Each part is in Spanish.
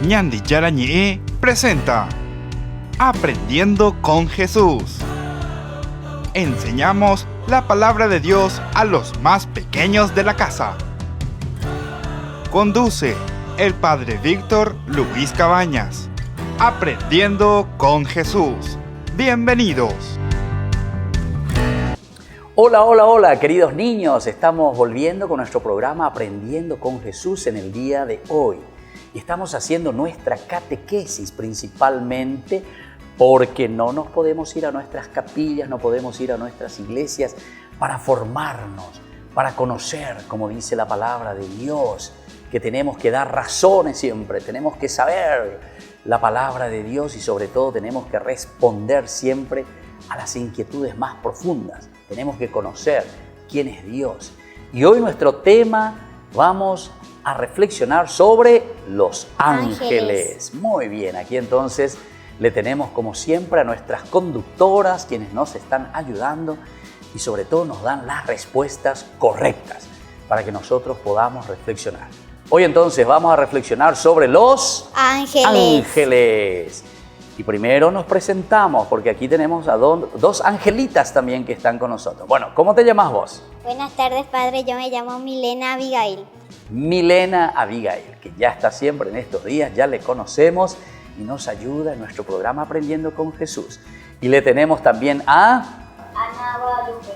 Ñandi Yarañe presenta Aprendiendo con Jesús. Enseñamos la palabra de Dios a los más pequeños de la casa. Conduce el Padre Víctor Luis Cabañas. Aprendiendo con Jesús. Bienvenidos. Hola, queridos niños. Estamos volviendo con nuestro programa Aprendiendo con Jesús en el día de hoy. Y estamos haciendo nuestra catequesis principalmente porque no nos podemos ir a nuestras capillas, no podemos ir a nuestras iglesias para formarnos, para conocer, como dice la palabra de Dios, que tenemos que dar razones siempre, tenemos que saber la palabra de Dios y sobre todo tenemos que responder siempre a las inquietudes más profundas. Tenemos que conocer quién es Dios. Y hoy nuestro tema vamos a reflexionar sobre los ángeles. Muy bien, aquí entonces le tenemos como siempre a nuestras conductoras, quienes nos están ayudando y sobre todo nos dan las respuestas correctas para que nosotros podamos reflexionar. Hoy entonces vamos a reflexionar sobre los ángeles. Y primero nos presentamos porque aquí tenemos a dos angelitas también que están con nosotros. Bueno, ¿cómo te llamas vos? Buenas tardes, padre. Yo me llamo Milena Abigail. Milena Abigail, que ya está siempre en estos días, ya le conocemos y nos ayuda en nuestro programa Aprendiendo con Jesús. Y le tenemos también a Ana Guadalupe.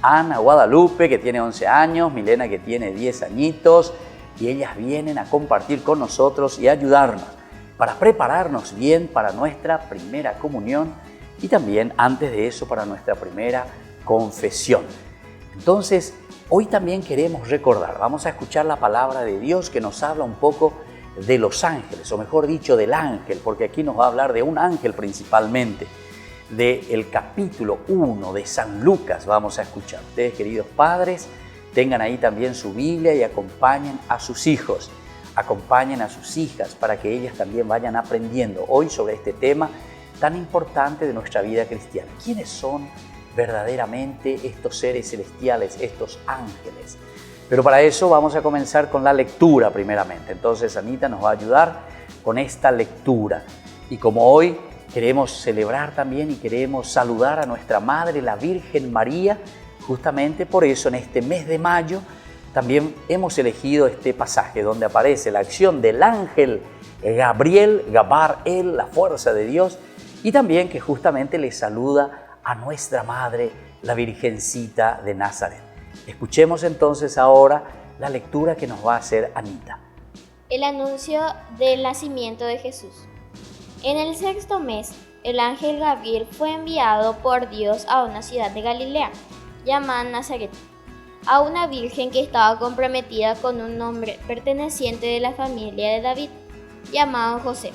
Ana Guadalupe, que tiene 11 años, Milena, que tiene 10 añitos, y ellas vienen a compartir con nosotros y ayudarnos para prepararnos bien para nuestra primera comunión y también antes de eso para nuestra primera confesión. Entonces, hoy también queremos recordar, vamos a escuchar la palabra de Dios que nos habla un poco de los ángeles, o mejor dicho, del ángel, porque aquí nos va a hablar de un ángel principalmente, del capítulo 1 de San Lucas vamos a escuchar. Ustedes, queridos padres, tengan ahí también su Biblia y acompañen a sus hijos, acompañen a sus hijas para que ellas también vayan aprendiendo hoy sobre este tema tan importante de nuestra vida cristiana. ¿Quiénes son verdaderamente estos seres celestiales, estos ángeles? Pero para eso vamos a comenzar con la lectura primeramente. Entonces Anita nos va a ayudar con esta lectura. Y como hoy queremos celebrar también y queremos saludar a nuestra Madre, la Virgen María, justamente por eso en este mes de mayo también hemos elegido este pasaje donde aparece la acción del ángel Gabriel, Gabar-el, la fuerza de Dios, y también que justamente le saluda a nuestra Madre, la Virgencita de Nazaret. Escuchemos entonces ahora la lectura que nos va a hacer Anita. El anuncio del nacimiento de Jesús. En el 6º mes, el ángel Gabriel fue enviado por Dios a una ciudad de Galilea, llamada Nazaret, a una virgen que estaba comprometida con un hombre perteneciente de la familia de David, llamado José.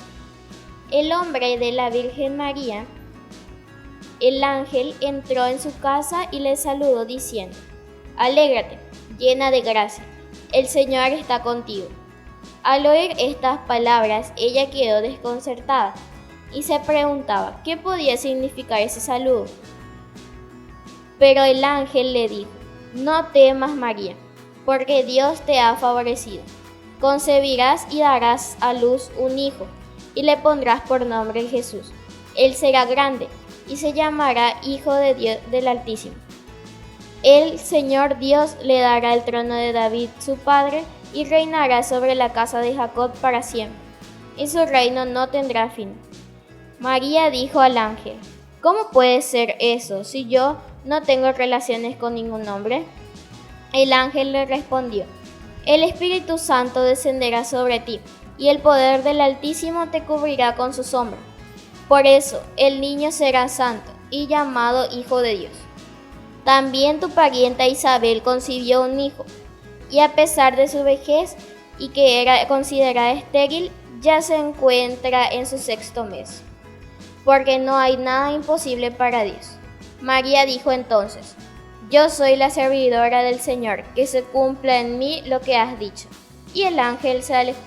El hombre de la Virgen María, el ángel entró en su casa y le saludó diciendo: «Alégrate, llena de gracia, el Señor está contigo». Al oír estas palabras, ella quedó desconcertada y se preguntaba qué podía significar ese saludo. Pero el ángel le dijo: «No temas, María, porque Dios te ha favorecido. Concebirás y darás a luz un hijo, y le pondrás por nombre Jesús. Él será grande, y se llamará Hijo de Dios del Altísimo. El Señor Dios le dará el trono de David, su padre, y reinará sobre la casa de Jacob para siempre, y su reino no tendrá fin». María dijo al ángel: «¿Cómo puede ser eso si yo no tengo relaciones con ningún hombre?» El ángel le respondió: «El Espíritu Santo descenderá sobre ti, y el poder del Altísimo te cubrirá con su sombra. Por eso el niño será santo y llamado Hijo de Dios. También tu parienta Isabel concibió un hijo, y a pesar de su vejez y que era considerada estéril, ya se encuentra en su 6º mes, porque no hay nada imposible para Dios». María dijo entonces: «Yo soy la servidora del Señor, que se cumpla en mí lo que has dicho». Y el ángel se alejó.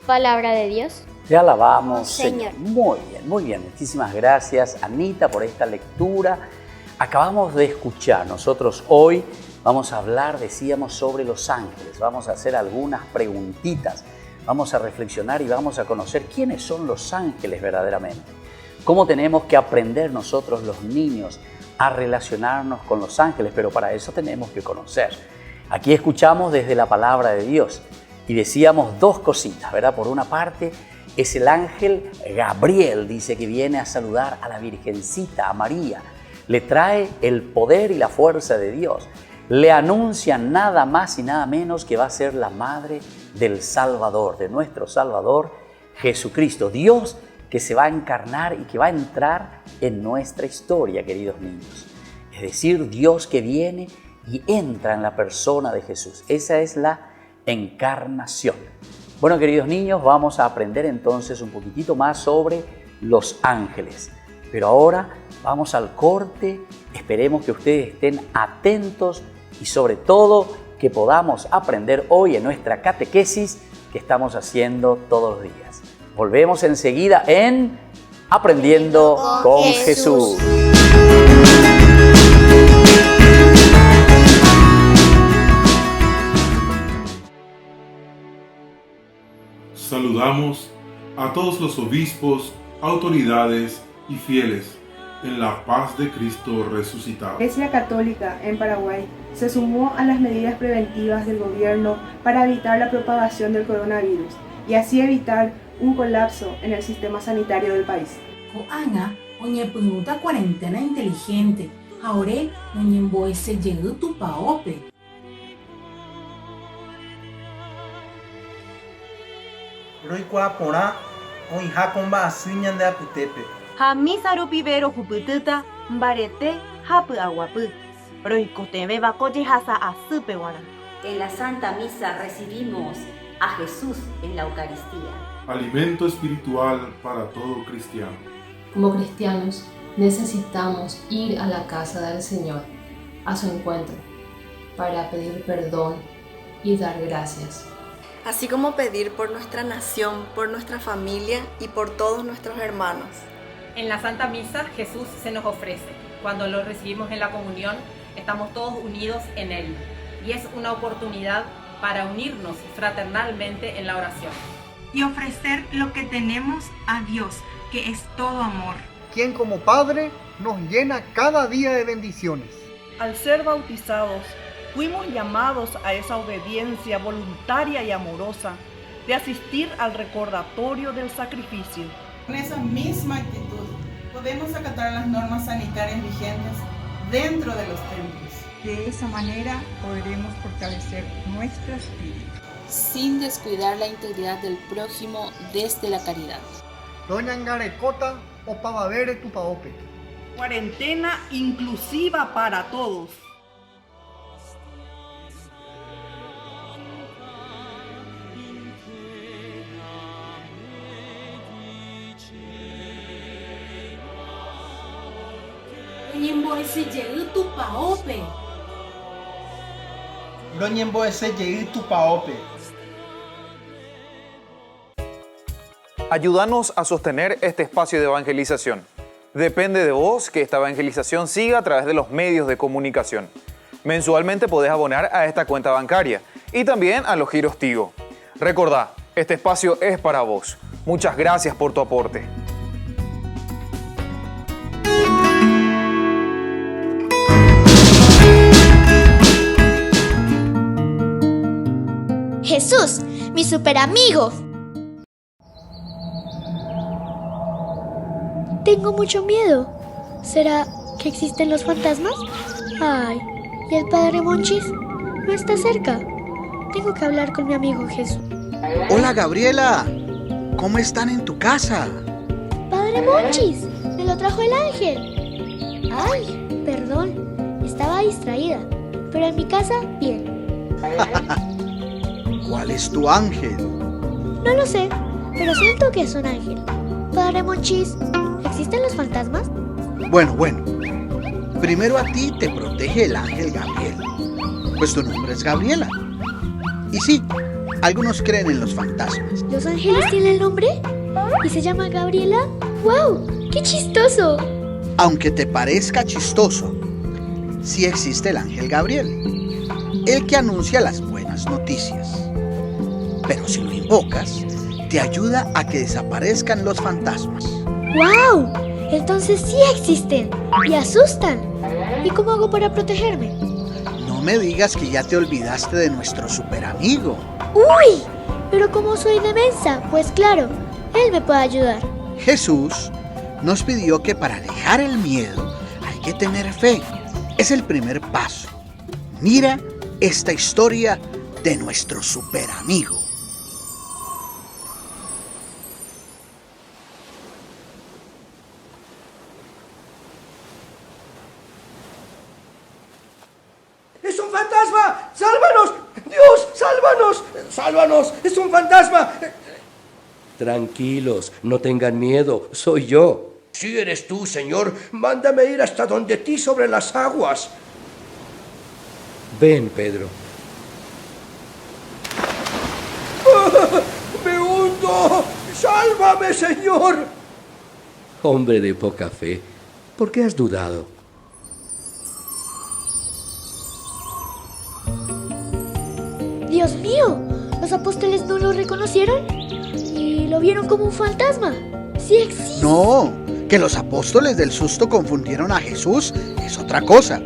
Palabra de Dios. Te alabamos, Señor. Muy bien. Muchísimas gracias, Anita, por esta lectura. Acabamos de escuchar, nosotros hoy vamos a hablar, decíamos, sobre los ángeles. Vamos a hacer algunas preguntitas vamos a reflexionar y vamos a conocer quiénes son los ángeles verdaderamente. Cómo tenemos que aprender nosotros los niños a relacionarnos con los ángeles, pero para eso tenemos que conocer. Aquí escuchamos desde la palabra de Dios y decíamos dos cositas, ¿verdad? Por una parte es el ángel Gabriel, dice que viene a saludar a la Virgencita, a María. Le trae el poder y la fuerza de Dios. Le anuncia nada más y nada menos que va a ser la madre del Salvador, de nuestro Salvador Jesucristo. Dios que se va a encarnar y que va a entrar en nuestra historia, queridos niños. Es decir, Dios que viene y entra en la persona de Jesús. Esa es la encarnación. Bueno, queridos niños, vamos a aprender entonces un poquitito más sobre los ángeles. Pero ahora vamos al corte. Esperemos que ustedes estén atentos y sobre todo que podamos aprender hoy en nuestra catequesis que estamos haciendo todos los días. Volvemos enseguida en Aprendiendo con Jesús. Saludamos a todos los obispos, autoridades y fieles en la paz de Cristo resucitado. La Iglesia Católica en Paraguay se sumó a las medidas preventivas del gobierno para evitar la propagación del coronavirus y así evitar un colapso en el sistema sanitario del país. Ana, oñe punuta cuarentena inteligente, ahora oñe emboese llegó tu paope. Roikua porá, oinha comba asuñan de aputepe. Hamisaru pibero jupututa, mbarete, hapu aguapu. Roikotebe bakoye hasa asupe wana. En la Santa Misa recibimos a Jesús en la Eucaristía. Alimento espiritual para todo cristiano. Como cristianos necesitamos ir a la casa del Señor, a su encuentro, para pedir perdón y dar gracias. Así como pedir por nuestra nación, por nuestra familia y por todos nuestros hermanos. En la Santa Misa Jesús se nos ofrece. Cuando lo recibimos en la comunión, estamos todos unidos en Él. Y es una oportunidad para unirnos fraternalmente en la oración. Y ofrecer lo que tenemos a Dios, que es todo amor. Quien como Padre nos llena cada día de bendiciones. Al ser bautizados, fuimos llamados a esa obediencia voluntaria y amorosa de asistir al recordatorio del sacrificio. Con esa misma actitud podemos acatar las normas sanitarias vigentes dentro de los templos. De esa manera podremos fortalecer nuestro espíritu. Sin descuidar la integridad del prójimo desde la caridad. Doña Ngarecota o Pavavere tu paope. Cuarentena inclusiva para todos. Ñemboese llegue tu paope. Roñemboese llegue tu paope. Ayúdanos a sostener este espacio de evangelización. Depende de vos que esta evangelización siga a través de los medios de comunicación. Mensualmente podés abonar a esta cuenta bancaria y también a los giros Tigo. Recordá, este espacio es para vos. Muchas gracias por tu aporte. Jesús, mi super amigo. Tengo mucho miedo. ¿Será que existen los fantasmas? Ay, ¿y el padre Monchis? No está cerca. Tengo que hablar con mi amigo Jesús. Hola, Gabriela. ¿Cómo están en tu casa? Padre Monchis, me lo trajo el ángel. Ay, perdón. Estaba distraída. Pero en mi casa, bien. ¿Cuál es tu ángel? No lo sé, pero siento que es un ángel. Padre Monchis, ¿existen los fantasmas? Bueno. Primero a ti te protege el ángel Gabriel, pues tu nombre es Gabriela. Y sí, algunos creen en los fantasmas. ¿Los ángeles tienen nombre? ¿Y se llama Gabriela? ¡Wow! ¡Qué chistoso! Aunque te parezca chistoso, sí existe el ángel Gabriel, el que anuncia las buenas noticias. pero si lo invocas, te ayuda a que desaparezcan los fantasmas. ¡Wow! Entonces sí existen y asustan. ¿Y cómo hago para protegerme? No me digas que ya te olvidaste de nuestro super amigo. ¡Uy! Pero como soy de mensa, pues claro, él me puede ayudar. Jesús nos pidió que para alejar el miedo hay que tener fe. Es el primer paso. Mira esta historia de nuestro super amigo. ¡Es un fantasma! ¡Sálvanos! ¡Dios, sálvanos! ¡Sálvanos! ¡Es un fantasma! Tranquilos, no tengan miedo, soy yo. Si eres tú, Señor, mándame ir hasta donde ti sobre las aguas. Ven, Pedro. ¡Ah! ¡Me hundo! ¡Sálvame, Señor! Hombre de poca fe, ¿por qué has dudado? ¡Dios mío! ¿Los apóstoles no lo reconocieron? ¿Y lo vieron como un fantasma? ¡Sí existe! No, que los apóstoles del susto confundieron a Jesús es otra cosa.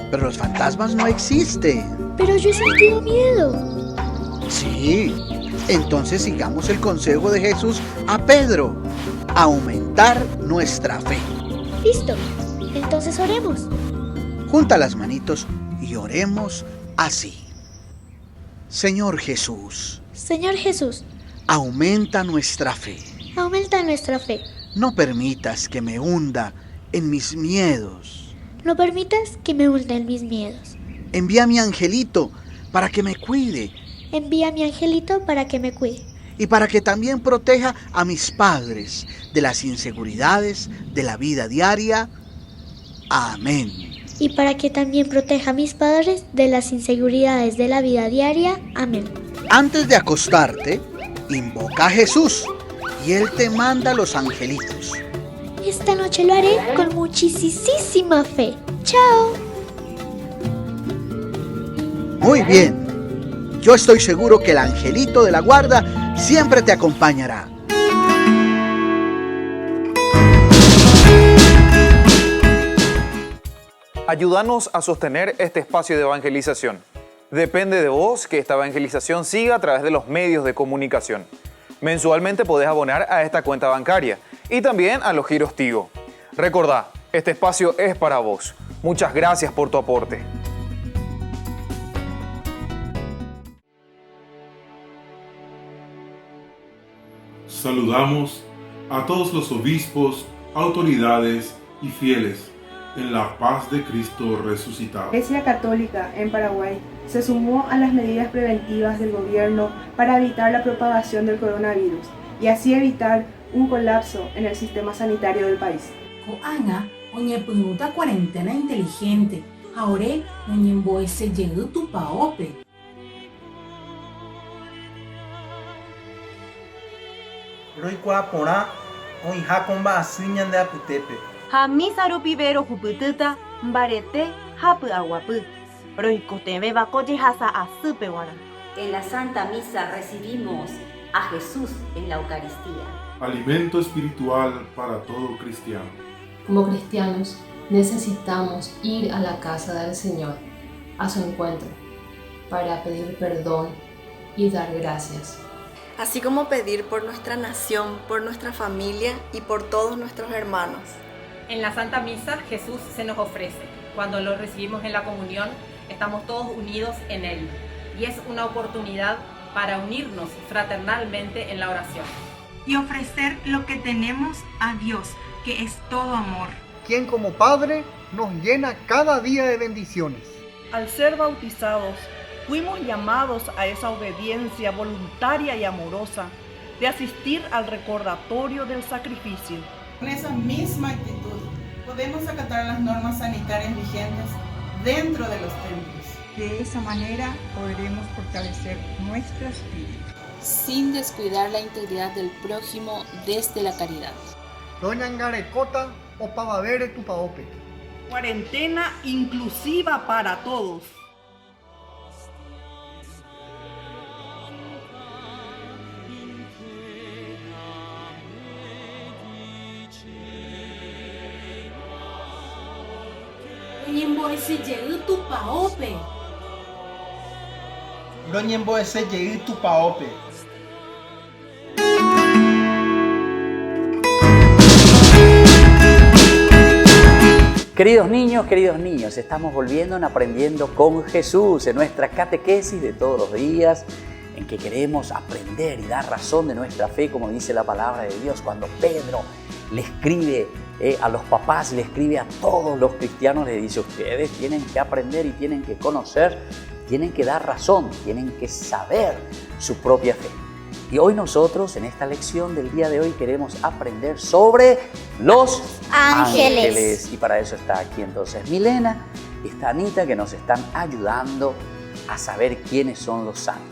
Pero los fantasmas no existen. Pero yo he sentido miedo. Sí, entonces sigamos el consejo de Jesús a Pedro. Aumentar nuestra fe. Listo, entonces oremos. Junta las manitos y oremos así. Señor Jesús. Señor Jesús. Aumenta nuestra fe. Aumenta nuestra fe. No permitas que me hunda en mis miedos. No permitas que me hunda en mis miedos. Envía a mi angelito para que me cuide. Envía a mi angelito para que me cuide. Y para que también proteja a mis padres de las inseguridades de la vida diaria. Amén. Y para que también proteja a mis padres de las inseguridades de la vida diaria. Amén. Antes de acostarte, invoca a Jesús y Él te manda los angelitos. Esta noche lo haré con muchísima fe. ¡Chao! Muy bien. Yo estoy seguro que el angelito de la guarda siempre te acompañará. Ayúdanos a sostener este espacio de evangelización. Depende de vos que esta evangelización siga a través de los medios de comunicación. Mensualmente podés abonar a esta cuenta bancaria y también a los giros Tigo. Recordá, este espacio es para vos. Muchas gracias por tu aporte. Saludamos a todos los obispos, autoridades y fieles en la paz de Cristo resucitado. La Iglesia Católica en Paraguay se sumó a las medidas preventivas del gobierno para evitar la propagación del coronavirus y así evitar un colapso en el sistema sanitario del país. Koanga, oñepunuta cuarentena inteligente, ahora oñemboese llegó tu paope. Roikua porã oĩha ko mba'asy ñande apytépe. Ha mísarupi rohupytýta mbarete hapy aguapy. Roikotevẽva ko jehasa asýpeg̃uarã. En la Santa Misa recibimos a Jesús en la Eucaristía. Alimento espiritual para todo cristiano. Como cristianos, necesitamos ir a la casa del Señor, a su encuentro, para pedir perdón y dar gracias. Así como pedir por nuestra nación, por nuestra familia y por todos nuestros hermanos. En la Santa Misa Jesús se nos ofrece. Cuando lo recibimos en la comunión, estamos todos unidos en Él. Y es una oportunidad para unirnos fraternalmente en la oración. Y ofrecer lo que tenemos a Dios, que es todo amor. Quien como Padre nos llena cada día de bendiciones. Al ser bautizados, fuimos llamados a esa obediencia voluntaria y amorosa de asistir al recordatorio del sacrificio. Con esa misma actitud, podemos acatar las normas sanitarias vigentes dentro de los templos. De esa manera podremos fortalecer nuestro espíritu. Sin descuidar la integridad del prójimo desde la caridad. Doña Ngarecota o Pavavere Tupaope. Cuarentena inclusiva para todos. Ñembo'esyje'y tupãópe. Roñembo'esyje'y tupãópe. Queridos niños, estamos volviendo en Aprendiendo con Jesús, en nuestra catequesis de todos los días, en que queremos aprender y dar razón de nuestra fe, como dice la palabra de Dios. Cuando Pedro le escribe a los papás, le escribe a todos los cristianos, le dice: ustedes tienen que aprender y tienen que conocer, tienen que dar razón, tienen que saber su propia fe. Y hoy nosotros, en esta lección del día de hoy, queremos aprender sobre los ángeles. Y para eso está aquí entonces Milena y está Anita, que nos están ayudando a saber quiénes son los ángeles.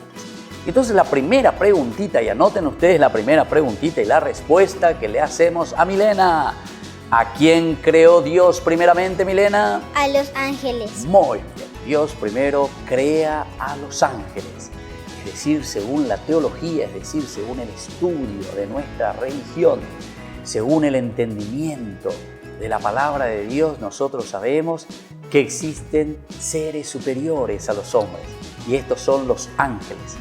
Entonces la primera preguntita, y anoten ustedes la primera preguntita y la respuesta que le hacemos a Milena. ¿A quién creó Dios primeramente, Milena? A los ángeles. Muy bien. Dios primero crea a los ángeles. Es decir, según la teología, es decir, según el estudio de nuestra religión, según el entendimiento de la palabra de Dios, nosotros sabemos que existen seres superiores a los hombres, y estos son los ángeles.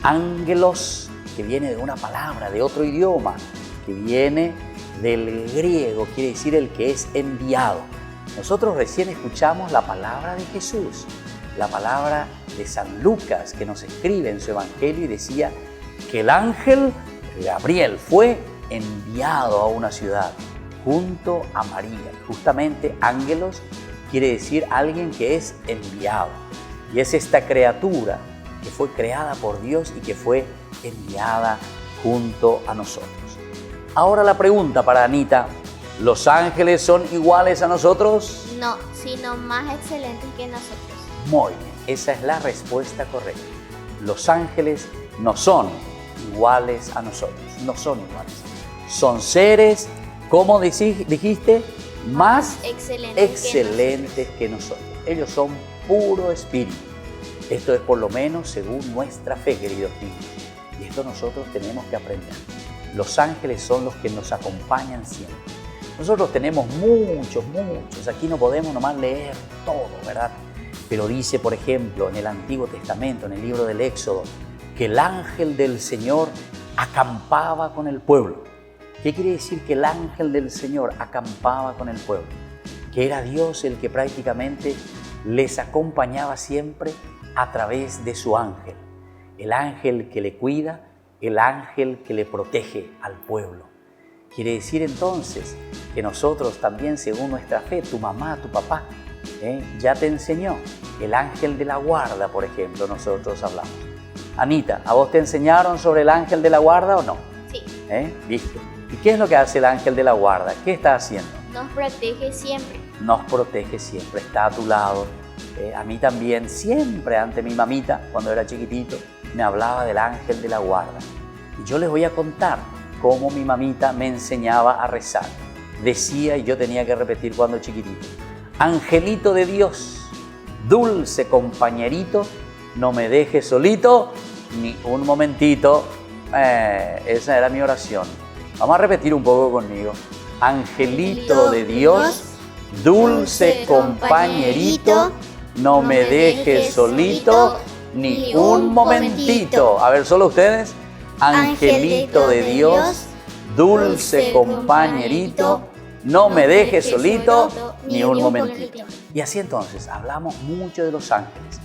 Ángelos, que viene de una palabra, de otro idioma, que viene del griego, quiere decir el que es enviado. Nosotros recién escuchamos la palabra de Jesús, la palabra de San Lucas, que nos escribe en su evangelio y decía que el ángel Gabriel fue enviado a una ciudad junto a María. Justamente ángelos quiere decir alguien que es enviado, y es esta criatura que fue creada por Dios y que fue enviada junto a nosotros. Ahora la pregunta para Anita: ¿los ángeles son iguales a nosotros? No, sino más excelentes que nosotros. Muy bien, esa es la respuesta correcta. Los ángeles no son iguales a nosotros, no son iguales. Son seres, ¿cómo dijiste? Más excelentes que nosotros. Ellos son puro espíritu. Esto es por lo menos según nuestra fe, queridos niños. Y esto nosotros tenemos que aprender. Los ángeles son los que nos acompañan siempre. Nosotros tenemos muchos. Aquí no podemos nomás leer todo, ¿verdad? Pero dice, por ejemplo, en el Antiguo Testamento, en el libro del Éxodo, que el ángel del Señor acampaba con el pueblo. ¿Qué quiere decir que el ángel del Señor acampaba con el pueblo? Que era Dios el que prácticamente les acompañaba siempre a través de su ángel. El ángel que le cuida, el ángel que le protege al pueblo. Quiere decir entonces que nosotros también, según nuestra fe, tu mamá, tu papá, ya te enseñó. El ángel de la guarda, por ejemplo, nosotros hablamos. Anita, ¿a vos te enseñaron sobre el ángel de la guarda o no? Sí. ¿Viste? ¿Y qué es lo que hace el ángel de la guarda? ¿Qué está haciendo? Nos protege siempre. Nos protege siempre, está a tu lado. A mí también, siempre ante mi mamita, cuando era chiquitito, me hablaba del ángel de la guarda. Y yo les voy a contar cómo mi mamita me enseñaba a rezar. Decía, y yo tenía que repetir cuando chiquitito: angelito de Dios, dulce compañerito, no me dejes solito ni un momentito. Esa era mi oración. Vamos a repetir un poco conmigo. Angelito de Dios, dulce compañerito, no me dejes solito ni un momentito. A ver, solo ustedes. Angelito de Dios, dulce compañerito, no me dejes solito ni un momentito. Y así entonces hablamos mucho de los ángeles.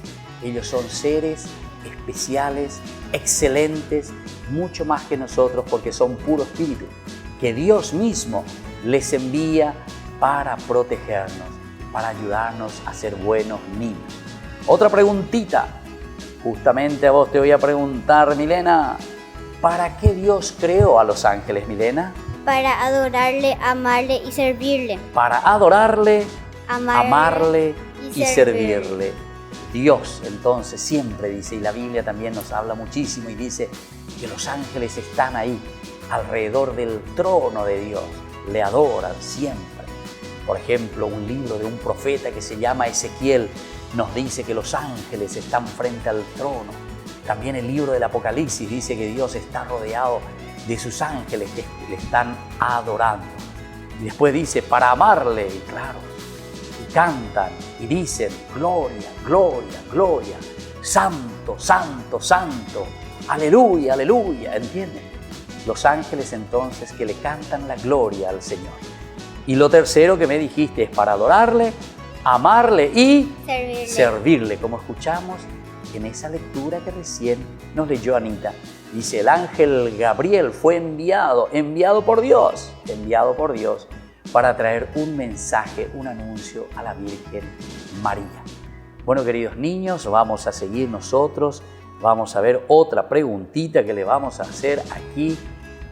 Ellos son seres especiales, excelentes, mucho más que nosotros, porque son puro espíritu, que Dios mismo les envía para protegernos, para ayudarnos a ser buenos niños. Otra preguntita, justamente a vos te voy a preguntar, Milena: ¿para qué Dios creó a los ángeles, Milena? Para adorarle, amarle y servirle. Para adorarle, amarle y servirle. Dios, entonces, siempre dice, y la Biblia también nos habla muchísimo y dice que los ángeles están ahí, alrededor del trono de Dios, le adoran siempre. Por ejemplo, un libro de un profeta que se llama Ezequiel nos dice que los ángeles están frente al trono. También el libro del Apocalipsis dice que Dios está rodeado de sus ángeles que le están adorando. Y después dice, para amarle, y claro, cantan y dicen, gloria, gloria, gloria, santo, santo, santo, aleluya, aleluya, ¿entienden? Los ángeles entonces que le cantan la gloria al Señor. Y lo tercero que me dijiste es para adorarle, amarle y servirle, como escuchamos en esa lectura que recién nos leyó Anita. Dice, el ángel Gabriel fue enviado por Dios para traer un mensaje, un anuncio a la Virgen María. Bueno, queridos niños, vamos a seguir nosotros, vamos a ver otra preguntita que le vamos a hacer aquí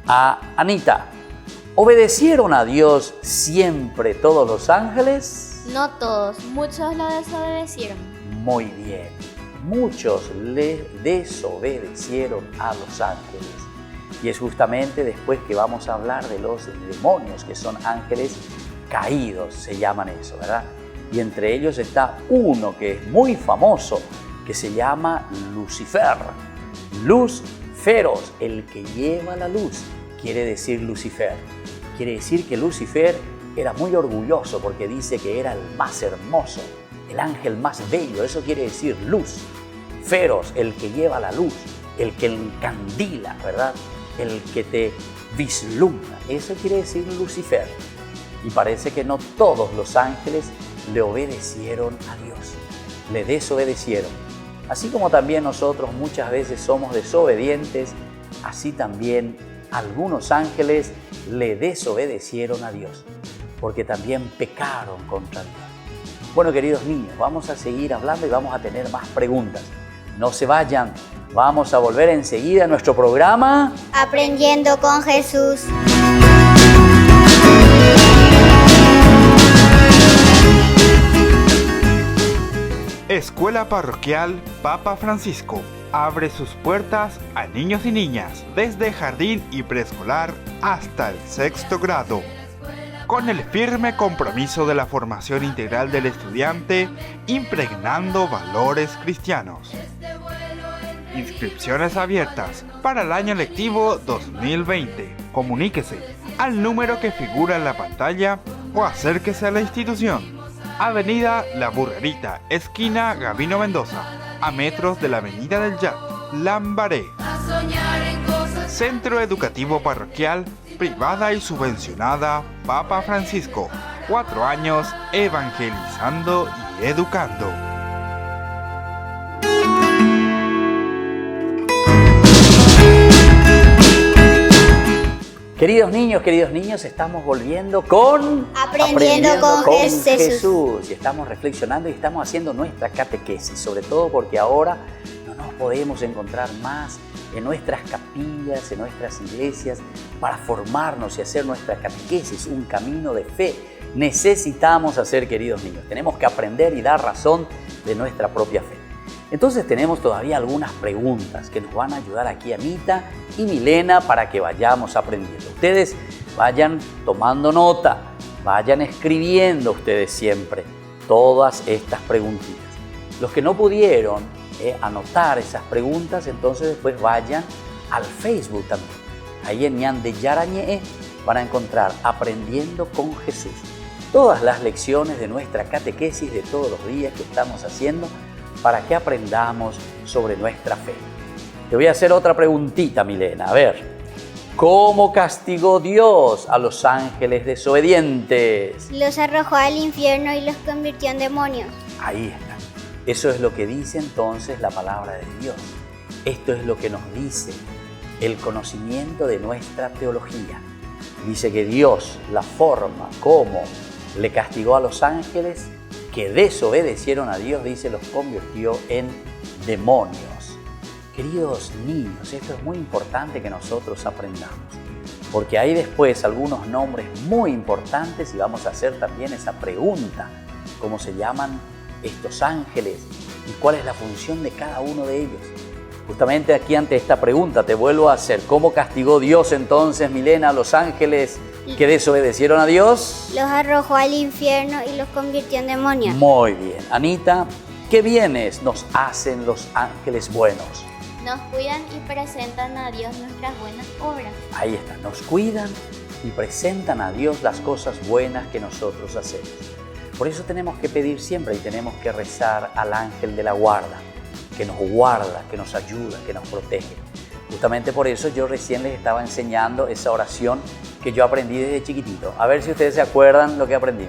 a Anita. ¿Obedecieron a Dios siempre todos los ángeles? No todos, muchos lo desobedecieron. Muy bien, muchos le desobedecieron a los ángeles. Y es justamente después que vamos a hablar de los demonios, que son ángeles caídos, se llaman eso, ¿verdad? Y entre ellos está uno que es muy famoso, que se llama Lucifer. Luzferos, el que lleva la luz, quiere decir Lucifer. Quiere decir que Lucifer era muy orgulloso porque dice que era el más hermoso, el ángel más bello, eso quiere decir luz. Feros, el que lleva la luz, el que encandila, ¿verdad? El que te vislumbra, eso quiere decir Lucifer. Y parece que no todos los ángeles le obedecieron a Dios, le desobedecieron. Así como también nosotros muchas veces somos desobedientes, así también algunos ángeles le desobedecieron a Dios, porque también pecaron contra Dios. Bueno, queridos niños, vamos a seguir hablando y vamos a tener más preguntas. No se vayan, vamos a volver enseguida a nuestro programa Aprendiendo con Jesús. Escuela Parroquial Papa Francisco abre sus puertas a niños y niñas desde jardín y preescolar hasta el 6º grado, con el firme compromiso de la formación integral del estudiante, impregnando valores cristianos. Inscripciones abiertas para el año lectivo 2020. Comuníquese al número que figura en la pantalla o acérquese a la institución. Avenida La Burrerita, esquina Gabino Mendoza, a metros de la Avenida del Yat, Lambaré. Centro Educativo Parroquial, privada y subvencionada Papa Francisco. 4 años evangelizando y educando. Queridos niños, estamos volviendo con Aprendiendo con Jesús. Y estamos reflexionando y estamos haciendo nuestra catequesis, sobre todo porque ahora no nos podemos encontrar más en nuestras capillas, en nuestras iglesias, para formarnos y hacer nuestra catequesis, un camino de fe. Necesitamos hacer, queridos niños, tenemos que aprender y dar razón de nuestra propia fe. Entonces tenemos todavía algunas preguntas que nos van a ayudar aquí Anita y Milena para que vayamos aprendiendo. Ustedes vayan tomando nota, vayan escribiendo ustedes siempre todas estas preguntitas. Los que no pudieron anotar esas preguntas, entonces después vayan al Facebook también. Ahí en Ñan de Yarañe van a encontrar Aprendiendo con Jesús. Todas las lecciones de nuestra catequesis de todos los días que estamos haciendo para que aprendamos sobre nuestra fe. Te voy a hacer otra preguntita, Milena. A ver, ¿cómo castigó Dios a los ángeles desobedientes? Los arrojó al infierno y los convirtió en demonios. Ahí está. Eso es lo que dice entonces la palabra de Dios. Esto es lo que nos dice el conocimiento de nuestra teología. Dice que Dios, la forma como le castigó a los ángeles que desobedecieron a Dios, dice, los convirtió en demonios. Queridos niños, esto es muy importante que nosotros aprendamos, porque hay después algunos nombres muy importantes y vamos a hacer también esa pregunta, ¿cómo se llaman estos ángeles y cuál es la función de cada uno de ellos? Justamente aquí ante esta pregunta te vuelvo a hacer, ¿cómo castigó Dios entonces, Milena, a los ángeles que desobedecieron a Dios? Los arrojó al infierno y los convirtió en demonios. Muy bien. Anita, ¿qué bienes nos hacen los ángeles buenos? Nos cuidan y presentan a Dios nuestras buenas obras. Ahí está, nos cuidan y presentan a Dios las cosas buenas que nosotros hacemos. Por eso tenemos que pedir siempre y tenemos que rezar al ángel de la guarda, que nos guarda, que nos ayuda, que nos protege. Justamente por eso yo recién les estaba enseñando esa oración que yo aprendí desde chiquitito. A ver si ustedes se acuerdan lo que aprendí.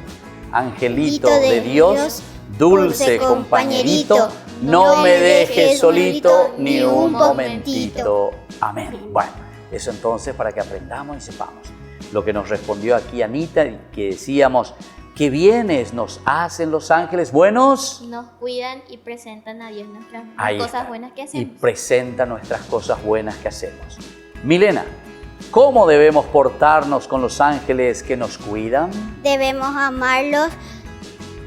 Angelito de Dios, dulce compañerito, no me dejes solito ni un momentito. Amén. Bueno, eso entonces para que aprendamos y sepamos. Lo que nos respondió aquí Anita, que decíamos, ¿qué bienes nos hacen los ángeles buenos? Nos cuidan y presentan a Dios nuestras Ahí cosas está. buenas que Y hacemos. presentan nuestras cosas buenas que hacemos. Milena, ¿cómo debemos portarnos con los ángeles que nos cuidan? Debemos amarlos,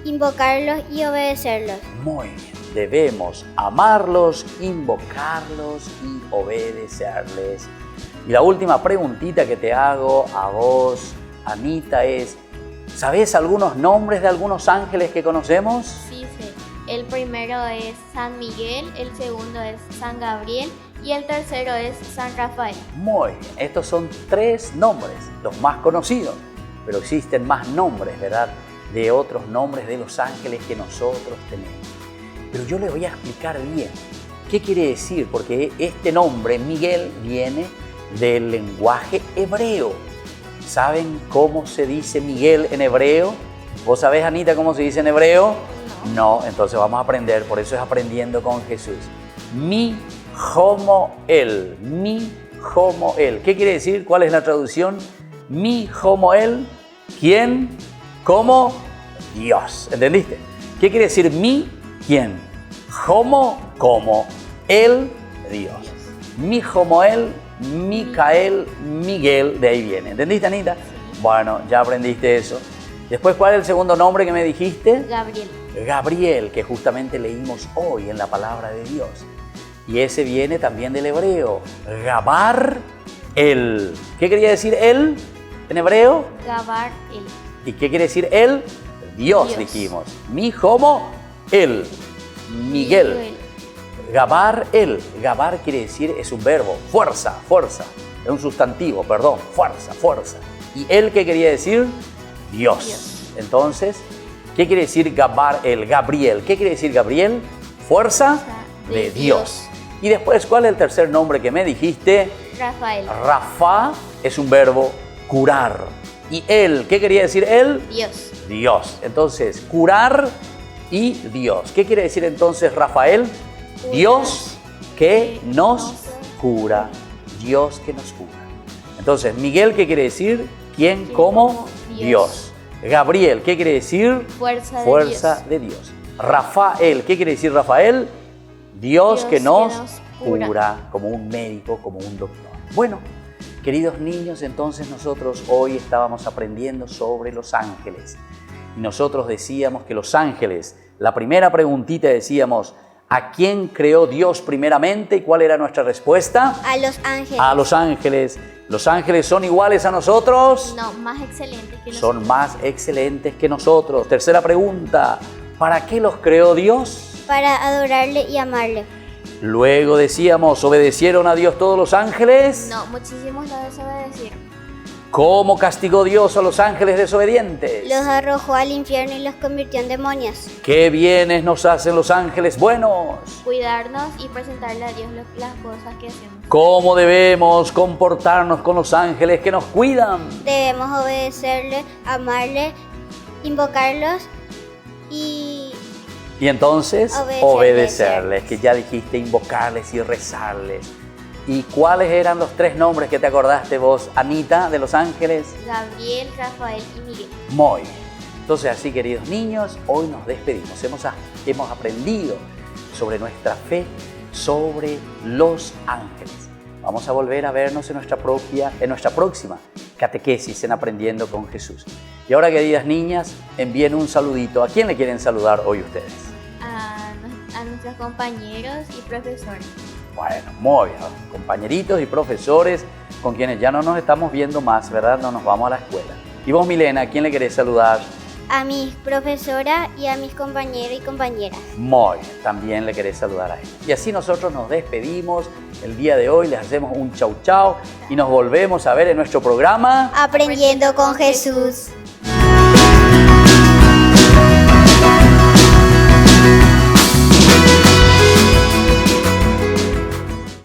invocarlos y obedecerlos. Muy bien. Debemos amarlos, invocarlos y obedecerles. Y la última preguntita que te hago a vos, Anita, es, ¿sabés algunos nombres de algunos ángeles que conocemos? Sí, sí. El primero es San Miguel, el segundo es San Gabriel y el tercero es San Rafael. Muy bien, estos son 3 nombres, los más conocidos, pero existen más nombres, ¿verdad? De otros nombres de los ángeles que nosotros tenemos. Pero yo les voy a explicar bien qué quiere decir, porque este nombre, Miguel, viene del lenguaje hebreo. ¿Saben cómo se dice Miguel en hebreo? ¿Vos sabés, Anita, cómo se dice en hebreo? No, entonces vamos a aprender, por eso es Aprendiendo con Jesús. Mi homo el, mi homo el. ¿Qué quiere decir? ¿Cuál es la traducción? Mi homo el, ¿quién? ¿Cómo? Dios. ¿Entendiste? ¿Qué quiere decir mi? ¿Quién? Homo, como. El, Dios. Mi homo el, Micael, Miguel, de ahí viene. ¿Entendiste, Anita? Bueno, ya aprendiste eso. Después, ¿cuál es el segundo nombre que me dijiste? Gabriel. Gabriel, que justamente leímos hoy en la palabra de Dios. Y ese viene también del hebreo. Gabar, el. ¿Qué quería decir él en hebreo? Gabar el. ¿Y qué quiere decir él? Dios, dijimos. Mi homo, él. Miguel. Gabar el. Gabar quiere decir, es un verbo, fuerza, fuerza. Es un sustantivo, perdón, fuerza, fuerza. ¿Y él qué quería decir? Dios. Entonces, ¿qué quiere decir Gabar el? Gabriel. ¿Qué quiere decir Gabriel? Fuerza de Dios. Y después, ¿cuál es el tercer nombre que me dijiste? Rafael. Rafa es un verbo, curar. ¿Y él? ¿Qué quería decir él? Dios. Dios. Entonces, curar y Dios. ¿Qué quiere decir entonces Rafael? Dios que nos cura. Dios que nos cura. Entonces, Miguel, ¿qué quiere decir? ¿Quién como? Dios. Gabriel, ¿qué quiere decir? Fuerza de Dios. Rafael, ¿qué quiere decir Rafael? Dios que nos cura, como un médico, como un doctor. Bueno, queridos niños, entonces nosotros hoy estábamos aprendiendo sobre los ángeles. Y nosotros decíamos que los ángeles, la primera preguntita decíamos, ¿a quién creó Dios primeramente? ¿Y cuál era nuestra respuesta? A los ángeles. A los ángeles. ¿Los ángeles son iguales a nosotros? No, más excelentes que nosotros. Son más excelentes que nosotros. Tercera pregunta, ¿para qué los creó Dios? Para adorarle y amarle. Luego decíamos, ¿obedecieron a Dios todos los ángeles? No, muchísimos lo desobedecieron. ¿Cómo castigó Dios a los ángeles desobedientes? Los arrojó al infierno y los convirtió en demonios. ¿Qué bienes nos hacen los ángeles buenos? Cuidarnos y presentarle a Dios las cosas que hacemos. ¿Cómo debemos comportarnos con los ángeles que nos cuidan? Debemos obedecerle, amarle, invocarlos y entonces obedecerles, que ya dijiste, invocarles y rezarles. ¿Y cuáles eran los 3 nombres que te acordaste vos, Anita, de los ángeles? Gabriel, Rafael y Miguel. Muy bien. Entonces, así, queridos niños, hoy nos despedimos. Hemos aprendido sobre nuestra fe, sobre los ángeles. Vamos a volver a vernos en nuestra próxima catequesis en Aprendiendo con Jesús. Y ahora, queridas niñas, envíen un saludito. ¿A quién le quieren saludar hoy ustedes? A nuestros compañeros y profesores. Bueno, muy bien, compañeritos y profesores con quienes ya no nos estamos viendo más, ¿verdad? No nos vamos a la escuela. Y vos, Milena, ¿a quién le querés saludar? A mis profesoras y a mis compañeros y compañeras. Muy bien, también le querés saludar a ellos. Y así nosotros nos despedimos el día de hoy, les hacemos un chau chau y nos volvemos a ver en nuestro programa Aprendiendo con Jesús.